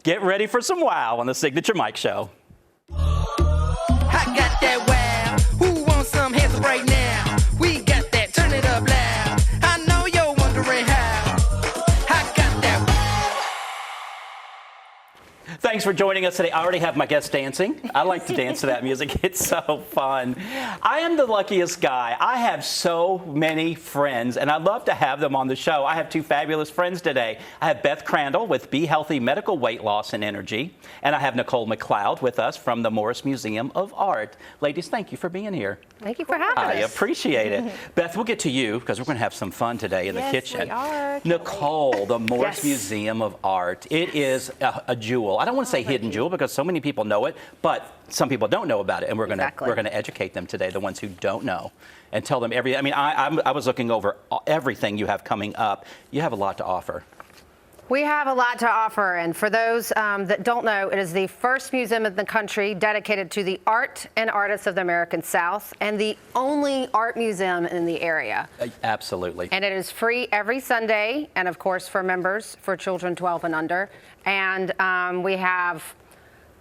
Get ready for some wow on the Signature Mike Show. I got that wow. Who wants some hands up right now? We got that. Turn it up loud. I know you're wondering how. I got that wow. Thanks for joining us today. I already have my guests dancing. I like to dance to that music. It's so fun. I am the luckiest guy. I have so many friends, and I'd love to have them on the show. I have two fabulous friends today. I have Beth Crandall with Be Healthy Medical Weight Loss and Energy, and I have Nicole McLeod with us from the Morris Museum of Art. Ladies, thank you for being here. Thank you for having us. I appreciate it. Beth, we'll get to you because we're going to have some fun today in the kitchen. We are. Nicole, the Morris Yes. Museum of Art. It is a jewel. I don't want to say hidden jewel because so many people know it, but some people don't know about it, and we're going to educate them today, the ones who don't know, and tell them every. I mean, I was looking over everything you have coming up. You have a lot to offer. We have a lot to offer, and for those that don't know, it is the first museum in the country dedicated to the art and artists of the American South, and the only art museum in the area. Absolutely. And it is free every Sunday, and of course for members, for children 12 and under. And we have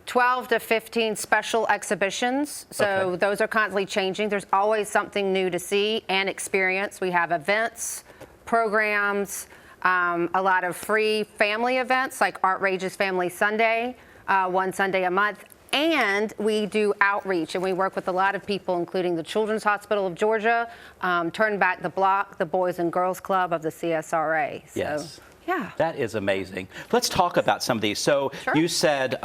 12 to 15 special exhibitions, so those are constantly changing. There's always something new to see and experience. We have events, programs, a lot of free family events like Artrageous Family Sunday, one Sunday a month. And we do outreach, and we work with a lot of people, including the Children's Hospital of Georgia, Turn Back the Block, the Boys and Girls Club of the CSRA. So, yes. Yeah. That is amazing. Let's talk about some of these. So Sure. you said,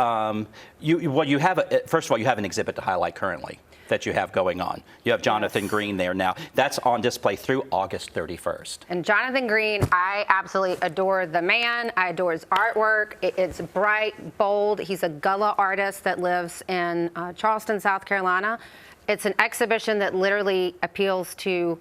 you have, first of all, you have an exhibit to highlight currently that you have going on. You have Jonathan Green there now. That's on display through August 31st. And Jonathan Green, I absolutely adore the man. I adore his artwork. It's bright, bold. He's a Gullah artist that lives in Charleston, South Carolina. It's an exhibition that literally appeals to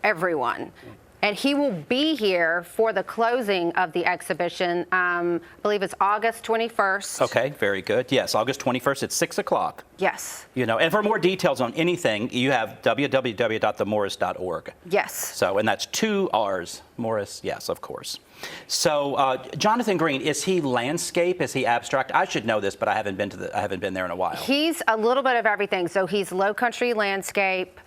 everyone. And he will be here for the closing of the exhibition. I believe it's August 21st. Okay, very good. Yes, August 21st at 6 o'clock. Yes. You know, and for more details on anything, you have www.themorris.org. Yes. So, and that's 2 R's. Morris, yes, of course. So, Jonathan Green, is he landscape? Is he abstract? I should know this, but I haven't been there in a while. He's a little bit of everything. So he's low country landscape.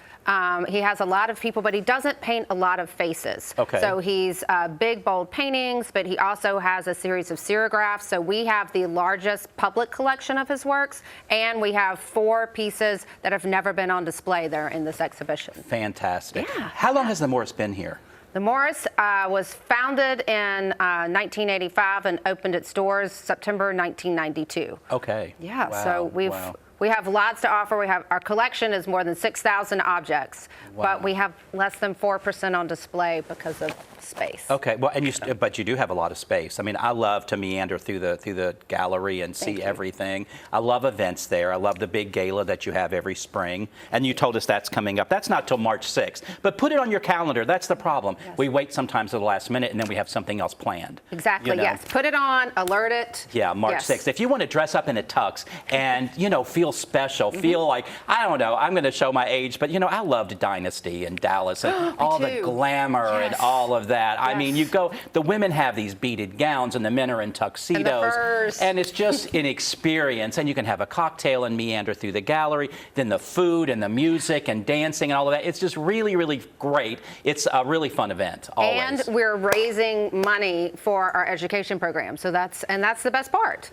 He has a lot of people, but he doesn't paint a lot of faces. Okay. So he's big, bold paintings, but he also has a series of serigraphs. So we have the largest public collection of his works, and we have 4 pieces that have never been on display there in this exhibition. Fantastic. Yeah. How long has the Morris been here? The Morris was founded in 1985 and opened its doors September 1992. Okay. Yeah, Wow. so Wow. we have lots to offer. Our collection is more than 6,000 objects, Wow. but we have less than 4% on display because of space. Okay, well, and but you do have a lot of space. I mean, I love to meander through the gallery and see everything. I love events there. I love the big gala that you have every spring. And you told us that's coming up. That's not till March 6th. But put it on your calendar. That's the problem. Yes. We wait sometimes to the last minute, and then we have something else planned. Exactly, You know? yes. Put it on, alert it. Yeah, March Yes. 6th. If you want to dress up in a tux and, feel special, feel like, I don't know, I'm going to show my age, but, I loved Dynasty and Dallas and all the too. glamour and Yes. all of that. I mean, Yes. the women have these beaded gowns and the men are in tuxedos. furs. And it's just an experience. And you can have a cocktail and meander through the gallery, then the food and the music and dancing and all of that. It's just really, really great. It's a really fun event, always. And we're raising money for our education program. So that's the best part.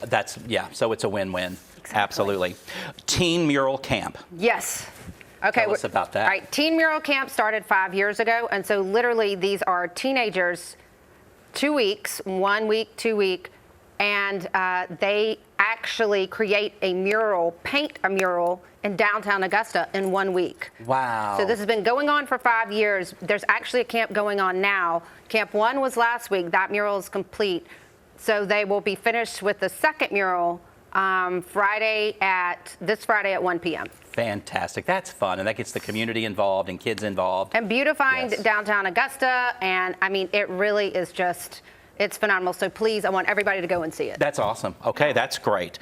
So it's a win-win. Exactly. Absolutely. Teen Mural Camp. Yes. Okay. Tell us about that. All right. Teen Mural Camp started 5 years ago. And so literally these are teenagers, 2 weeks, 1 week, 2 week, and they actually create a mural, paint a mural in downtown Augusta in 1 week. Wow. So this has been going on for 5 years. There's actually a camp going on now. Camp 1 was last week. That mural is complete. So they will be finished with the second mural this Friday at 1 p.m. Fantastic. That's fun. And that gets the community involved and kids involved. And beautifying Yes. downtown Augusta. And I mean, it really is just, it's phenomenal. So please, I want everybody to go and see it. That's awesome. Okay, that's great.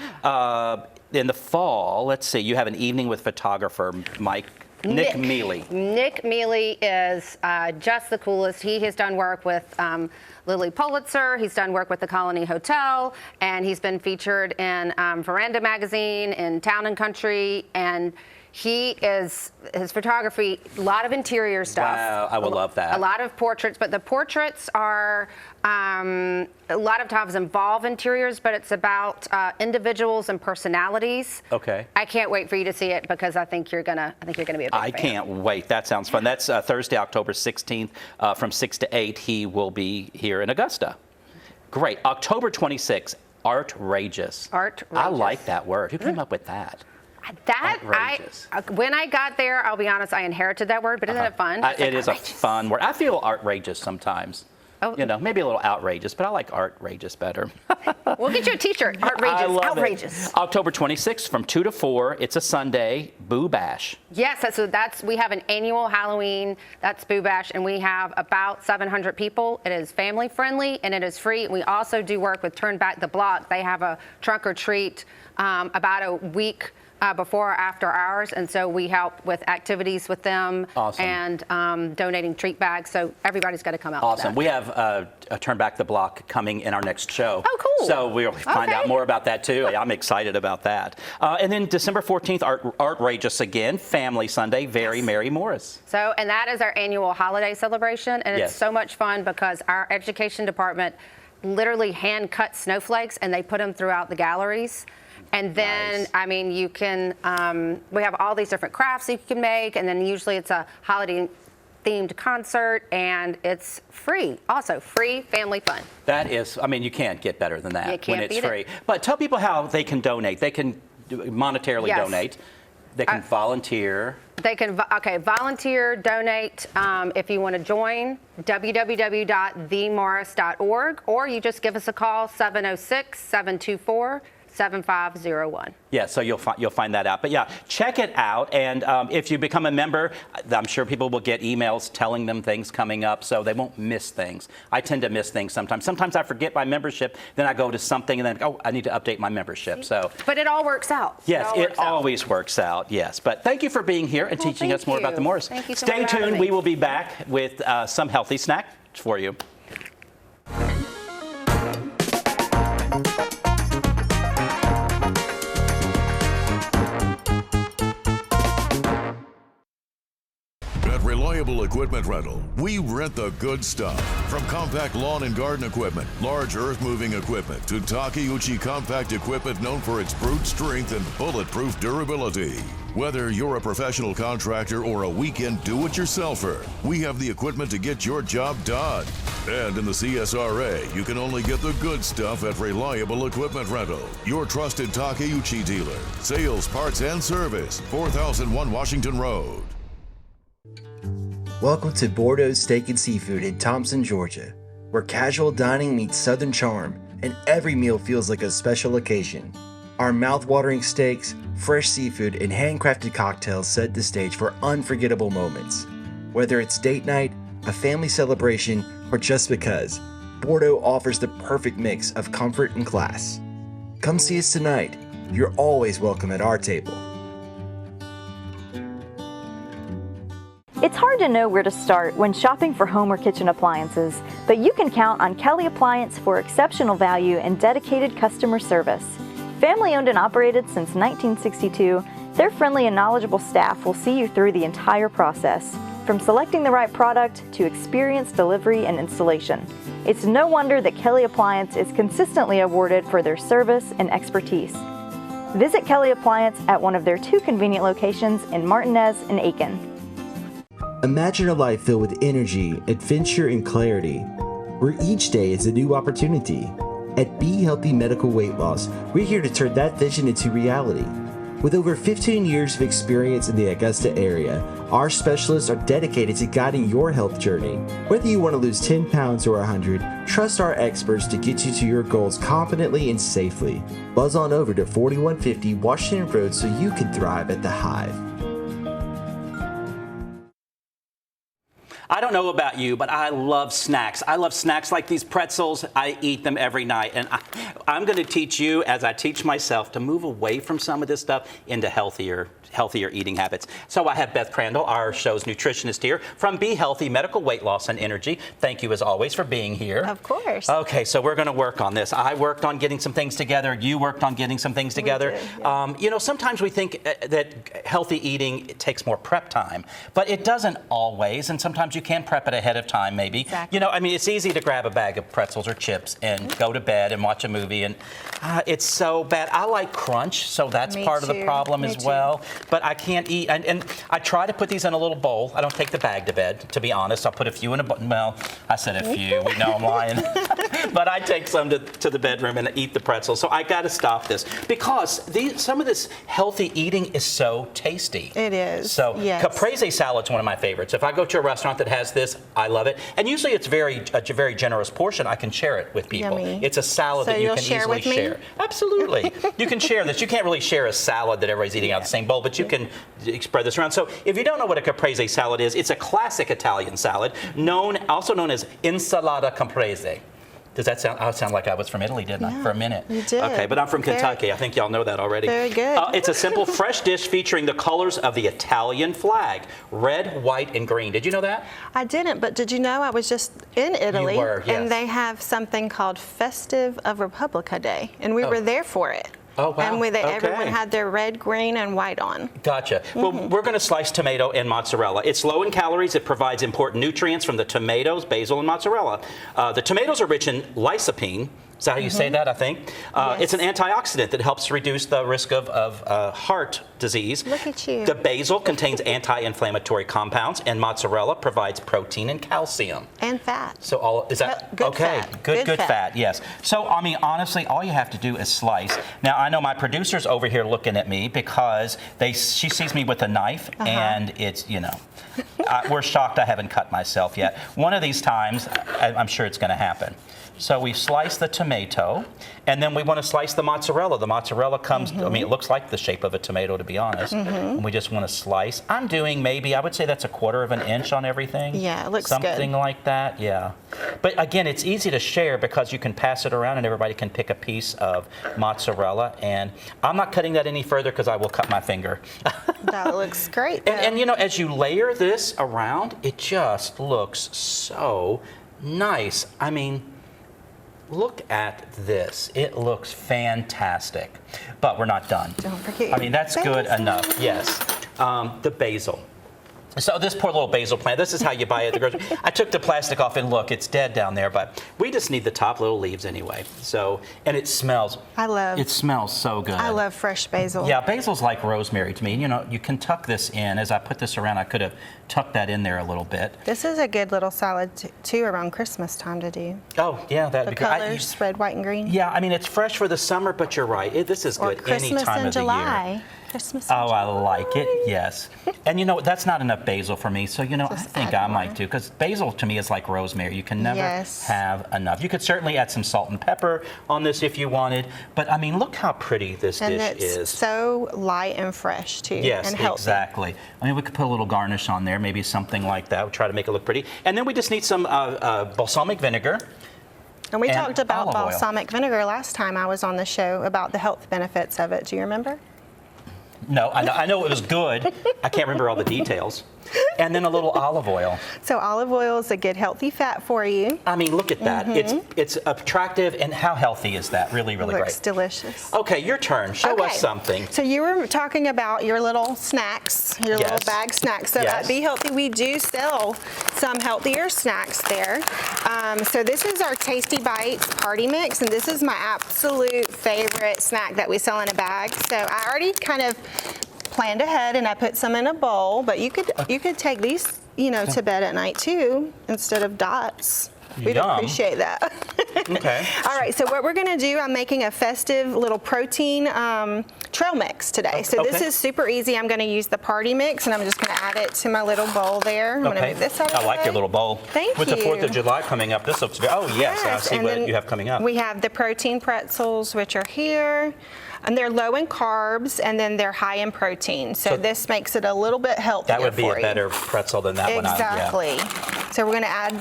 In the fall, let's see, you have an evening with photographer Mike Nick Mealy. Nick Mealy is just the coolest. He has done work with Lily Pulitzer. He's done work with the Colony Hotel, and he's been featured in Veranda Magazine, in Town and Country, and his photography, a lot of interior stuff. Wow, I would love that. A lot of portraits, but the portraits are a lot of times involve interiors, but it's about individuals and personalities. Okay. I can't wait for you to see it because I think you're gonna be a big fan. I can't wait. That sounds fun. That's Thursday, October 16th from 6 to 8. He will be here in Augusta. Great. October 26th, Artrageous. Artrageous. I like that word. Who came up with that? Outrageous. When I got there, I'll be honest, I inherited that word, but isn't it fun? It is a fun word. I feel outrageous sometimes. Oh. You know, maybe a little outrageous, but I like outrageous better. We'll get you a T-shirt. Outrageous. I love outrageous. It. October 26th from 2 to 4. It's a Sunday. Boo Bash. Yes, we have an annual Halloween. That's Boo Bash, and we have about 700 people. It is family friendly and it is free. We also do work with Turn Back the Block. They have a trunk or treat about a week before or after hours, and so we help with activities with them. Awesome. And donating treat bags, so everybody's got to come out. Awesome. To that. We have a Turn Back the Block coming in our next show. Oh, cool. So we'll find out more about that too. I'm excited about that. And then December 14th, Artrageous again, Family Sunday, Very Mary Morris. So, and that is our annual holiday celebration, and it's so much fun because our education department literally hand cut snowflakes and they put them throughout the galleries. And then, Nice. I mean, you can, we have all these different crafts you can make, and then usually it's a holiday-themed concert, and it's free. Also, free family fun. That is, I mean, you can't get better than that You can't when it's beat it. free. But tell people how they can donate. They can monetarily Yes. donate. They can volunteer. They can, volunteer, donate if you want to join, www.themorris.org, or you just give us a call, 706-724-7501. Yeah, so you'll find that out. But yeah, check it out. And if you become a member, I'm sure people will get emails telling them things coming up, so they won't miss things. I tend to miss things sometimes. Sometimes I forget my membership, then I go to something, and then, I need to update my membership. So But it all works out. yes, it always works out. Yes, but thank you for being here and teaching us thank more about the you. Morris. Thank you so Stay much for having tuned. me. We will be back with some healthy snacks for you. At Reliable Equipment Rental, we rent the good stuff. From compact lawn and garden equipment, large earth-moving equipment, to Takeuchi compact equipment known for its brute strength and bulletproof durability. Whether you're a professional contractor or a weekend do-it-yourselfer, we have the equipment to get your job done. And in the CSRA, you can only get the good stuff at Reliable Equipment Rental, your trusted Takeuchi dealer. Sales, parts, and service, 4001 Washington Road. Welcome to Bordeaux's Steak and Seafood in Thompson, Georgia, where casual dining meets southern charm and every meal feels like a special occasion. Our mouth-watering steaks, fresh seafood, and handcrafted cocktails set the stage for unforgettable moments. Whether it's date night, a family celebration, or just because, Bordeaux offers the perfect mix of comfort and class. Come see us tonight. You're always welcome at our table. It's hard to know where to start when shopping for home or kitchen appliances, but you can count on Kelly Appliance for exceptional value and dedicated customer service. Family owned and operated since 1962, their friendly and knowledgeable staff will see you through the entire process, from selecting the right product to experienced delivery and installation. It's no wonder that Kelly Appliance is consistently awarded for their service and expertise. Visit Kelly Appliance at one of their 2 convenient locations in Martinez and Aiken. Imagine a life filled with energy, adventure, and clarity, where each day is a new opportunity. At Be Healthy Medical Weight Loss, we're here to turn that vision into reality. With over 15 years of experience in the Augusta area, our specialists are dedicated to guiding your health journey. Whether you want to lose 10 pounds or 100, trust our experts to get you to your goals confidently and safely. Buzz on over to 4150 Washington Road so you can thrive at the Hive. I don't know about you, but I love snacks. I love snacks like these pretzels. I eat them every night. And I'm going to teach you, as I teach myself, to move away from some of this stuff into healthier eating habits. So I have Beth Crandall, our show's nutritionist here from Be Healthy Medical Weight Loss and Energy. Thank you, as always, for being here. Of course. Okay, so we're going to work on this. I worked on getting some things together. You worked on getting some things together. did, yeah. You know, sometimes we think that healthy eating takes more prep time, but it doesn't always. And sometimes you can prep it ahead of time, maybe. Exactly. You know, I mean, it's easy to grab a bag of pretzels or chips and go to bed and watch a movie, and it's so bad. I like crunch, so that's Me part of the too. problem Me as too. well. But I can't eat, and I try to put these in a little bowl. I don't take the bag to bed, to be honest. I'll put a few in a bowl. Well, I said a few. We know I'm lying. But I take some to the bedroom and eat the pretzels. So I got to stop this because some of this healthy eating is so tasty. It is, So yes. caprese salad's one of my favorites. If I go to a restaurant that has this, I love it. And usually it's a very generous portion. I can share it with people. Yummy. It's a salad So that you you'll can share easily with me? share. Absolutely. You can share this. You can't really share a salad that everybody's eating out of the same bowl, but you can spread this around. So if you don't know what a caprese salad is, it's a classic Italian salad, also known as insalata caprese. Does that sound? I sound like I was from Italy, didn't I? Yeah, For a minute. you did. Okay, but I'm from Kentucky. I think y'all know that already. Very good. It's a simple, fresh dish featuring the colors of the Italian flag: red, white, and green. Did you know that? I didn't, but did you know I was just in Italy? were, yes. And they have something called Festive of Republica Day, and we were there for it. Oh, wow. And everyone Okay. had their red, green, and white on. Gotcha. Well, we're going to slice tomato and mozzarella. It's low in calories. It provides important nutrients from the tomatoes, basil, and mozzarella. The tomatoes are rich in lycopene. Is that how you say that, I think? Yes. It's an antioxidant that helps reduce the risk of heart disease. Look at you. The basil contains anti-inflammatory compounds, and mozzarella provides protein and calcium. And fat. So is that Good okay? fat. Good Good fat. fat. Yes. So I mean, honestly, all you have to do is slice. Now I know my producer's over here looking at me because she sees me with a knife, and it's we're shocked I haven't cut myself yet. One of these times, I'm sure it's going to happen. So we slice the tomato, and then we want to slice the mozzarella. The mozzarella comes, I mean, it looks like the shape of a tomato, to be honest. And we just want to slice. I'm doing maybe, I would say that's 1/4 of an inch on everything. Yeah, it looks good. Something like that, yeah. But again, it's easy to share because you can pass it around and everybody can pick a piece of mozzarella. And I'm not cutting that any further because I will cut my finger. That looks great. And you know, as you layer this around, it just looks so nice. I mean, look at this. It looks fantastic. But we're not done. Don't forget I mean, that's your good basil. enough. Yes. The basil. So this poor little basil plant, this is how you buy it at the grocery. I took the plastic off and look, it's dead down there, but we just need the top little leaves anyway. So, and it smells. It smells so good. I love fresh basil. Yeah, basil's like rosemary to me. You know, you can tuck this in. As I put this around, I could have tucked that in there a little bit. This is a good little salad too around Christmas time to do. Oh, yeah, that'd The be good. colors, red, white, and green. Yeah, I mean, it's fresh for the summer, but you're right. This is Or good any Christmas time in of the July. year. Christmas in Oh, I July. like it, yes. And you know, that's not enough basil for me, so you know, Just I think add I might more. do, because basil to me is like rosemary. You can never Yes. have enough. You could certainly add some salt and pepper on this if you wanted, but I mean, look how pretty this And dish it's is. so light and fresh too. Yes, and healthy. exactly. I mean, we could put a little garnish on there, maybe something like that. We'll try to make it look pretty. And then we just need some balsamic vinegar. And we And talked about olive oil. balsamic vinegar last time I was on the show about the health benefits of it. Do you remember? No, I know it was good. I can't remember all the details. And then a little olive oil. So olive oil is a good healthy fat for you. I mean, look at that. It's attractive, and how healthy is that? Really, really Looks great. delicious. Okay, your turn. Show Okay. us something. So you were talking about your little snacks, your little Yes. bag snacks. So Yes. at Be Healthy, we do sell some healthier snacks there. So this is our Tasty Bites Party Mix, and this is my absolute favorite snack that we sell in a bag. So I already kind of planned ahead, and I put some in a bowl. But you could take these, to bed at night too, instead of dots. We'd Yum. appreciate that. Okay. All right, so what we're going to do, I'm making a festive little protein trail mix today. So this Okay. is super easy. I'm going to use the party mix, and I'm just going to add it to my little bowl there. I'm going to move this out of I the like your way. little bowl. Thank With you. the 4th of July coming up, this looks very, oh yes, I see and what then you have coming up. We have the protein pretzels, which are here. And they're low in carbs, and then they're high in protein. So this makes it a little bit healthier That would be for a you. better pretzel than that one. Exactly. So we're going to add,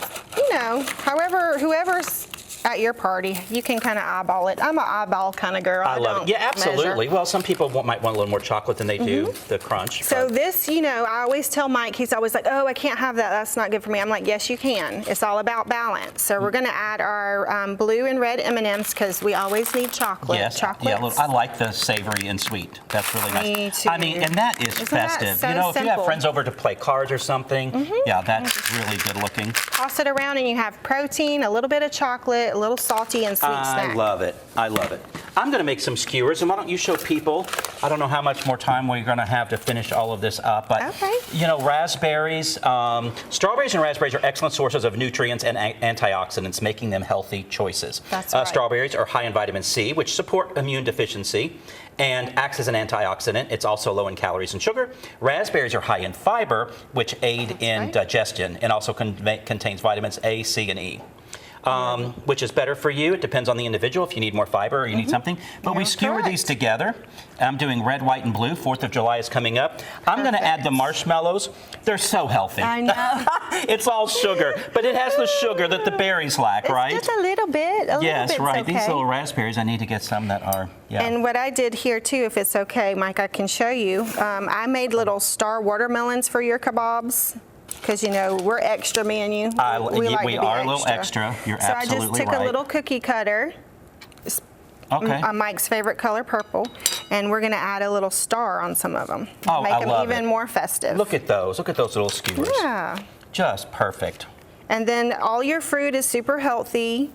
whoever's at your party, you can kind of eyeball it. I'm an eyeball kind of girl. I love it. don't Yeah, absolutely. measure. Well, some people might want a little more chocolate than they do the crunch. So but- this, I always tell Mike, he's always like, oh, I can't have that. That's not good for me. I'm like, yes, you can. It's all about balance. So we're going to add our blue and red M&Ms because we always need chocolate. Yes, Chocolates. yeah, I like the savory and sweet. That's really nice. Me too. I mean, and that is Isn't that festive. so If you have simple? friends over to play cards or something, yeah, that's really good looking. Toss it around and you have protein, a little bit of chocolate, a little salty and sweet snack. I love it. I love it. I'm going to make some skewers, and why don't you show people? I don't know how much more time we're going to have to finish all of this up, but Okay. raspberries, strawberries and raspberries are excellent sources of nutrients and antioxidants, making them healthy choices. That's right. Strawberries are high in vitamin C, which support immune deficiency and acts as an antioxidant. It's also low in calories and sugar. Raspberries are high in fiber, which aid in right. digestion, and also contains vitamins A, C, and E. Which is better for you. It depends on the individual if you need more fiber or you need something. But we You're skewer these correct. together. I'm doing red, white, and blue. 4th of July is coming up. I'm going to add the marshmallows. They're so healthy. I know. It's all sugar, but it has the sugar that the berries lack, right? Just a little bit. Yes, little bit's right. Okay. These little raspberries, I need to get some that are, yeah. And what I did here too, if it's okay, Mike, I can show you. I made little star watermelons for your kebabs. Because we're extra, me and you. we like to be are a little extra. You're so absolutely I just took right. a little cookie cutter, Okay. Mike's favorite color, purple, and we're going to add a little star on some of them. Oh, Make I them love even it. more festive. Look at those. Look at those little skewers. Yeah. Just perfect. And then all your fruit is super healthy,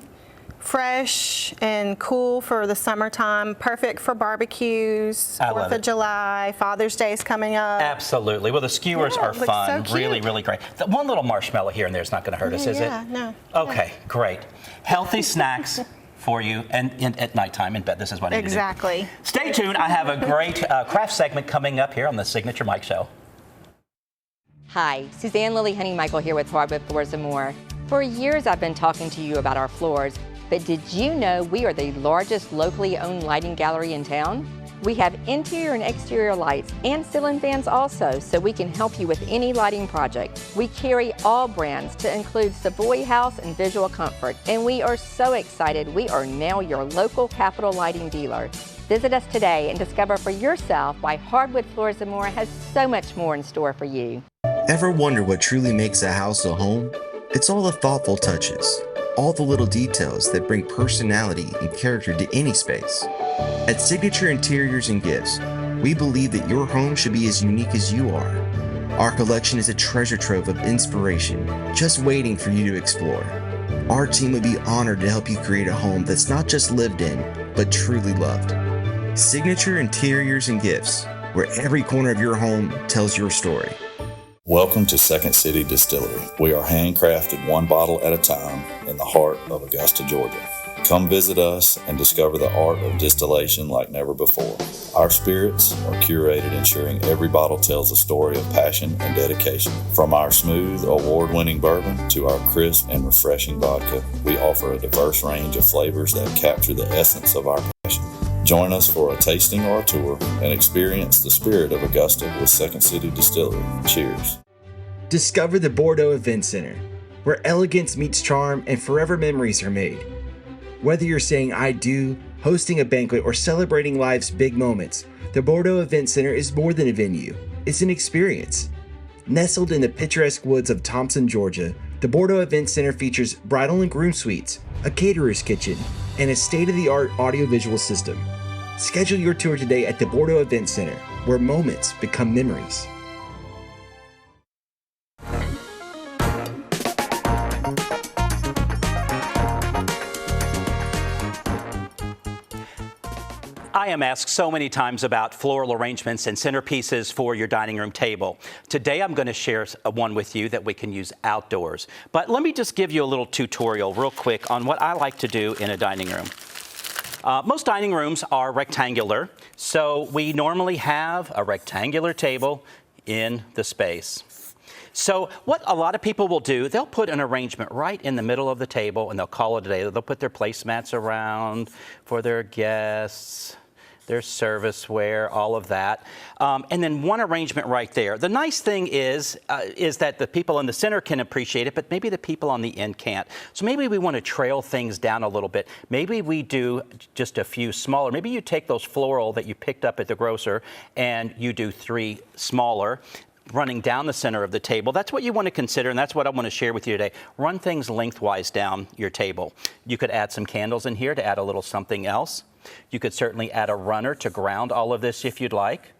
fresh and cool for the summertime, perfect for barbecues, I love 4th it. of July, Father's Day is coming up. Absolutely. Well, the skewers Yeah, are it looks fun. so Really, cute. really great. The one little marshmallow here and there is not going to hurt us, is Yeah, it? no. Okay, great. Healthy snacks for you and at nighttime in bed. This is what I need to do. Exactly. Stay tuned. I have a great craft segment coming up here on the Signature Mike Show. Hi, Suzanne Lily Honey Michael here with Hardwood Floors and More. For years I've been talking to you about our floors, but did you know we are the largest locally owned lighting gallery in town? We have interior and exterior lights and ceiling fans also, so we can help you with any lighting project. We carry all brands to include Savoy House and Visual Comfort, and we are so excited we are now your local Capital Lighting dealer. Visit us today and discover for yourself why Hardwood Floors and More has so much more in store for you. Ever wonder what truly makes a house a home? It's all the thoughtful touches, all the little details that bring personality and character to any space. At Signature Interiors and Gifts, we believe that your home should be as unique as you are. Our collection is a treasure trove of inspiration, just waiting for you to explore. Our team would be honored to help you create a home that's not just lived in, but truly loved. Signature Interiors and Gifts, where every corner of your home tells your story. Welcome to Second City Distillery. We are handcrafted one bottle at a time in the heart of Augusta, Georgia. Come visit us and discover the art of distillation like never before. Our spirits are curated, ensuring every bottle tells a story of passion and dedication. From our smooth, award-winning bourbon to our crisp and refreshing vodka, we offer a diverse range of flavors that capture the essence of our passion. Join us for a tasting or a tour and experience the spirit of Augusta with Second City Distillery. Cheers. Discover the Bordeaux Event Center, where elegance meets charm and forever memories are made. Whether you're saying I do, hosting a banquet, or celebrating life's big moments, the Bordeaux Event Center is more than a venue. It's an experience. Nestled in the picturesque woods of Thompson, Georgia, the Bordeaux Event Center features bridal and groom suites, a caterer's kitchen, and a state-of-the-art audiovisual system. Schedule your tour today at the Bordeaux Event Center, where moments become memories. I am asked so many times about floral arrangements and centerpieces for your dining room table. Today I'm going to share one with you that we can use outdoors. But let me just give you a little tutorial real quick on what I like to do in a dining room. Most dining rooms are rectangular, so we normally have a rectangular table in the space. So what a lot of people will do, they'll put an arrangement right in the middle of the table and they'll call it a day. They'll put their placemats around for their guests, their serviceware, all of that. And then one arrangement right there. The nice thing is that the people in the center can appreciate it, but maybe the people on the end can't. So maybe we want to trail things down a little bit. Maybe we do just a few smaller. Maybe you take those floral that you picked up at the grocer and you do 3 smaller, running down the center of the table. That's what you want to consider, and that's what I want to share with you today. Run things lengthwise down your table. You could add some candles in here to add a little something else. You could certainly add a runner to ground all of this if you'd like.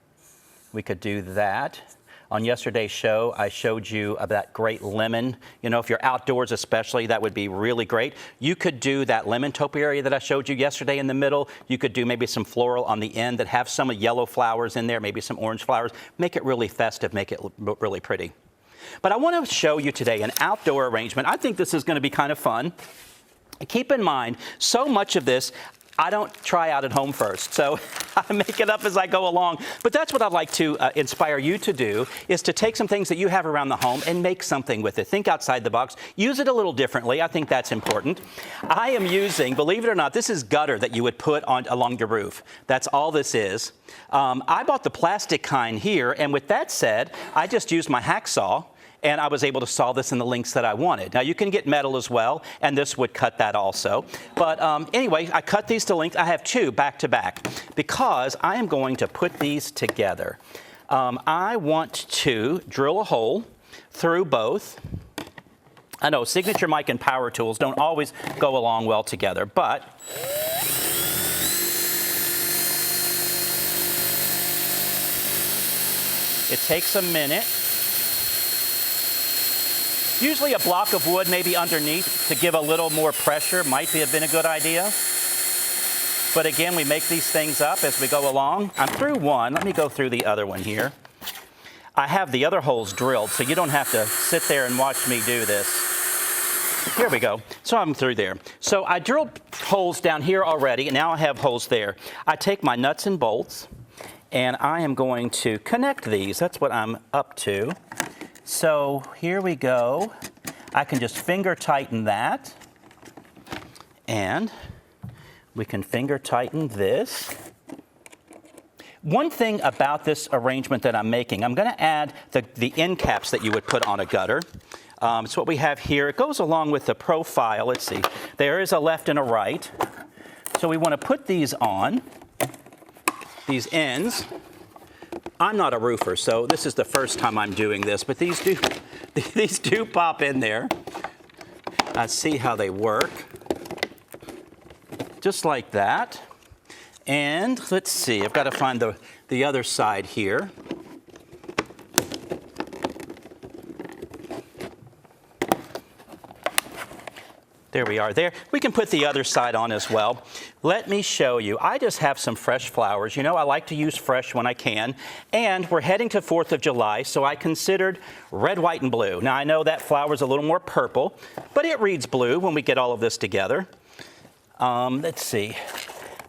We could do that. On yesterday's show, I showed you that great lemon. You know, if you're outdoors especially, that would be really great. You could do that lemon topiary that I showed you yesterday in the middle. You could do maybe some floral on the end that have some yellow flowers in there, maybe some orange flowers. Make it really festive, make it look really pretty. But I want to show you today an outdoor arrangement. I think this is going to be kind of fun. Keep in mind, so much of this I don't try out at home first, so I make it up as I go along. But that's what I'd like to inspire you to do, is to take some things that you have around the home and make something with it. Think outside the box. Use it a little differently. I think that's important. I am using, believe it or not, this is gutter that you would put on along your roof. That's all this is. I bought the plastic kind here, and with that said, I just used my hacksaw, and I was able to saw this in the lengths that I wanted. Now, you can get metal as well, and this would cut that also. But anyway, I cut these to length. I have 2 back to back because I am going to put these together. I want to drill a hole through both. I know Signature Mic and power tools don't always go along well together, but it takes a minute. Usually a block of wood maybe underneath to give a little more pressure might have been a good idea. But again, we make these things up as we go along. I'm through one. Let me go through the other one here. I have the other holes drilled, so you don't have to sit there and watch me do this. Here we go. So I'm through there. So I drilled holes down here already, and now I have holes there. I take my nuts and bolts, and I am going to connect these. That's what I'm up to. So here we go. I can just finger tighten that. And we can finger tighten this. One thing about this arrangement that I'm making, I'm going to add the end caps that you would put on a gutter. It's what we have here. It goes along with the profile. Let's see. There is a left and a right. So we want to put these on, these ends. I'm not a roofer, so this is the first time I'm doing this, but these do pop in there. I see how they work. Just like that. And let's see, I've got to find the other side here. There we are there. We can put the other side on as well. Let me show you. I just have some fresh flowers. You know, I like to use fresh when I can. And we're heading to 4th of July, so I considered red, white, and blue. Now, I know that flower's a little more purple, but it reads blue when we get all of this together. Let's see.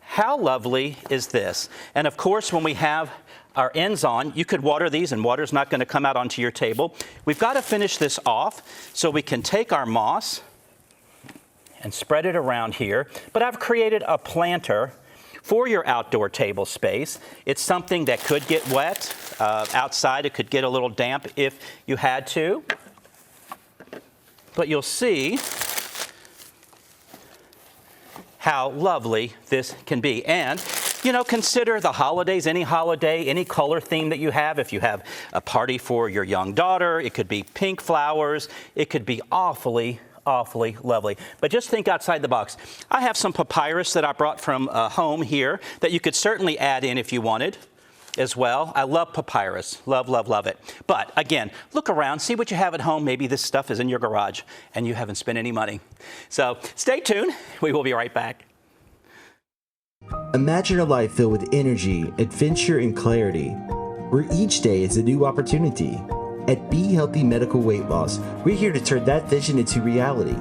How lovely is this? And of course, when we have our ends on, you could water these, and water's not going to come out onto your table. We've got to finish this off, so we can take our moss and spread it around here. But I've created a planter for your outdoor table space. It's something that could get wet outside. It could get a little damp if you had to. But you'll see how lovely this can be. And, you know, consider the holidays, any holiday, any color theme that you have. If you have a party for your young daughter, it could be pink flowers. It could be awfully lovely. But just think outside the box. I have some papyrus that I brought from home here that you could certainly add in if you wanted as well. I love papyrus. Love, love, love it. But again, look around, see what you have at home. Maybe this stuff is in your garage and you haven't spent any money. So stay tuned. We will be right back. Imagine a life filled with energy, adventure, and clarity, where each day is a new opportunity. At Be Healthy Medical Weight Loss, we're here to turn that vision into reality.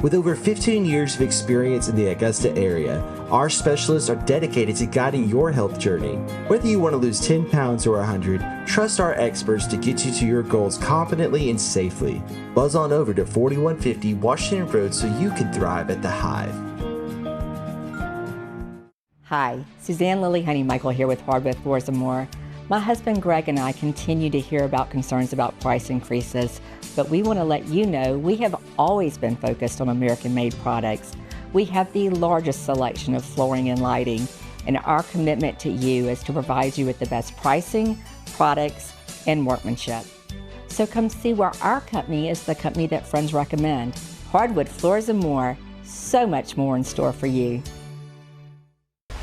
With over 15 years of experience in the Augusta area, our specialists are dedicated to guiding your health journey. Whether you want to lose 10 pounds or 100, trust our experts to get you to your goals confidently and safely. Buzz on over to 4150 Washington Road so you can thrive at the Hive. Hi, Suzanne Lily Honey Michael here with Hardwood Floors and More. My husband Greg and I continue to hear about concerns about price increases, but we want to let you know we have always been focused on American-made products. We have the largest selection of flooring and lighting, and our commitment to you is to provide you with the best pricing, products, and workmanship. So come see where our company is the company that friends recommend. Hardwood Floors and More, so much more in store for you.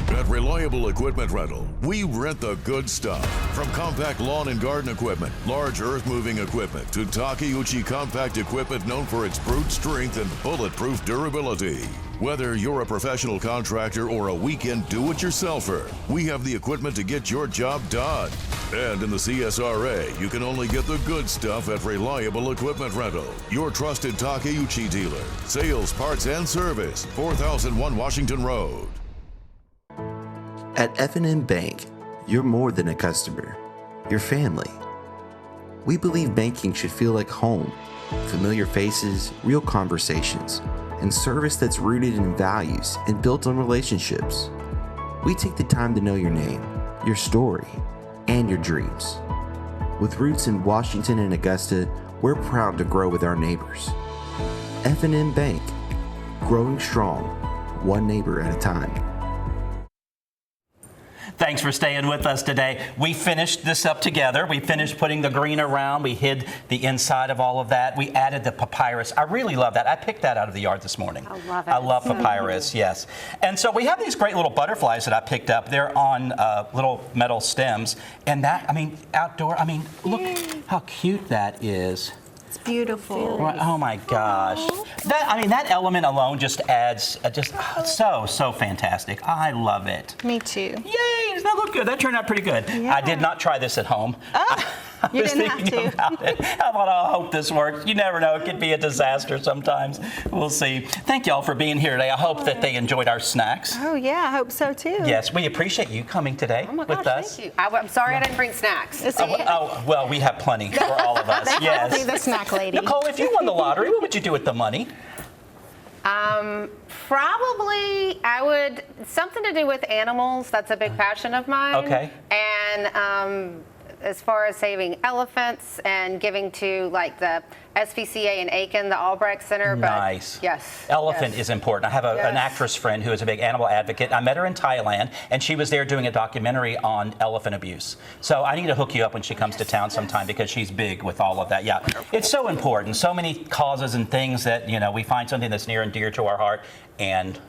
At Reliable Equipment Rental, we rent the good stuff. From compact lawn and garden equipment, large earth-moving equipment, to Takeuchi compact equipment known for its brute strength and bulletproof durability. Whether you're a professional contractor or a weekend do-it-yourselfer, we have the equipment to get your job done. And in the CSRA, you can only get the good stuff at Reliable Equipment Rental, your trusted Takeuchi dealer. Sales, parts, and service, 4001 Washington Road. At F&M Bank, you're more than a customer. You're family. We believe banking should feel like home. Familiar faces, real conversations, and service that's rooted in values and built on relationships. We take the time to know your name, your story, and your dreams. With roots in Washington and Augusta, we're proud to grow with our neighbors. F&M Bank, growing strong, one neighbor at a time. Thanks for staying with us today. We finished this up together. We finished putting the green around. We hid the inside of all of that. We added the papyrus. I really love that. I picked that out of the yard this morning. I love it. I love papyrus, yes. And so we have these great little butterflies that I picked up. They're on little metal stems. And that, I mean, outdoor, I mean, look how cute that is. It's beautiful. Oh my gosh. That, I mean, that element alone just adds, so fantastic. I love it. Me too. Yay, does that look good? That turned out pretty good. Yeah. I did not try this at home. I You was didn't have thinking to. about it. I thought, I hope this works. You never know. It could be a disaster sometimes. We'll see. Thank y'all for being here today. I hope that they enjoyed our snacks. Oh yeah, I hope so too. Yes, we appreciate you coming today Oh my with gosh, us. thank you. I'm sorry I didn't bring snacks. Well, we have plenty for all of us. I'll be Yes. the snack lady. Nicole, if you won the lottery, what would you do with the money? Probably I would, something to do with animals. That's a big passion of mine. Okay. And as far as saving elephants and giving to like the SPCA in Aiken, the Albrecht Center. Nice. But yes. Elephant yes. is important. I have an Yes. actress friend who is a big animal advocate. I met her in Thailand, and she was there doing a documentary on elephant abuse. So I need to hook you up when she comes to town sometime because she's big with all of that. Yeah, it's so important. So many causes and things that, you know, we find something that's near and dear to our heart, and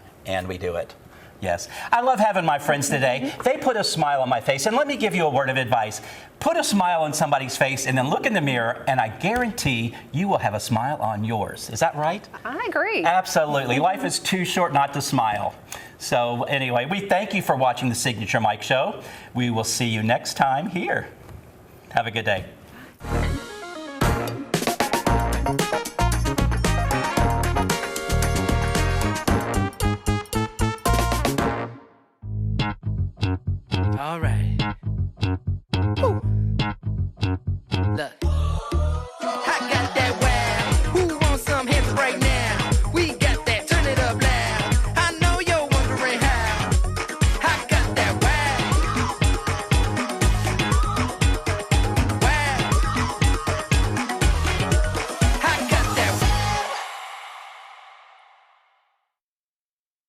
we do it. Yes. I love having my friends today. They put a smile on my face. And let me give you a word of advice. Put a smile on somebody's face and then look in the mirror, and I guarantee you will have a smile on yours. Is that right? I agree. Absolutely. Life is too short not to smile. So anyway, we thank you for watching the Signature Mike Show. We will see you next time here. Have a good day. All right.